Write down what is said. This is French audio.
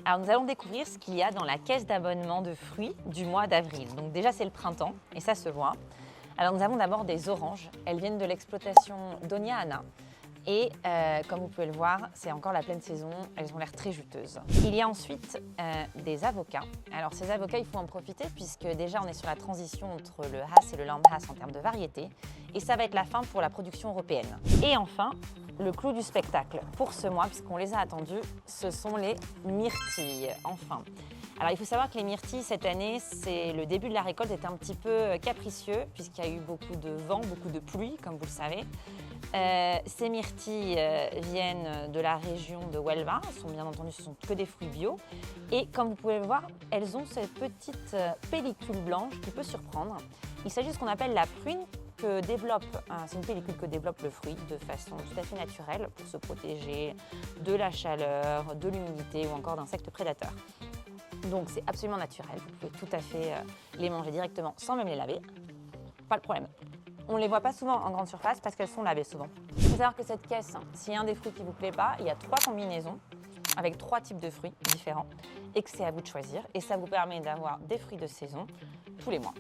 Alors nous allons découvrir ce qu'il y a dans la caisse d'abonnement de fruits du mois d'avril. Donc déjà c'est le printemps et ça se voit. Alors nous avons d'abord des oranges, elles viennent de l'exploitation Doña Ana. Et comme vous pouvez le voir, c'est encore la pleine saison, elles ont l'air très juteuses. Il y a ensuite des avocats. Alors ces avocats, il faut en profiter puisque déjà on est sur la transition entre le Hass et le Langhaus en termes de variété. Et ça va être la fin pour la production européenne. Et enfin, le clou du spectacle pour ce mois, puisqu'on les a attendus, ce sont les myrtilles, enfin. Alors il faut savoir que les myrtilles cette année, le début de la récolte est un petit peu capricieux puisqu'il y a eu beaucoup de vent, beaucoup de pluie comme vous le savez. Ces myrtilles viennent de la région de Huelva, bien entendu ce sont que des fruits bio et comme vous pouvez le voir, elles ont cette petite pellicule blanche qui peut surprendre. Il s'agit de ce qu'on appelle la prune que développe, c'est une pellicule que développe le fruit de façon tout à fait naturelle pour se protéger de la chaleur, de l'humidité ou encore d'insectes prédateurs. Donc c'est absolument naturel, vous pouvez tout à fait les manger directement sans même les laver, pas de problème. On ne les voit pas souvent en grande surface parce qu'elles sont lavées souvent. Il faut savoir que cette caisse, s'il y a un des fruits qui ne vous plaît pas, il y a 3 combinaisons avec 3 types de fruits différents et que c'est à vous de choisir et ça vous permet d'avoir des fruits de saison tous les mois.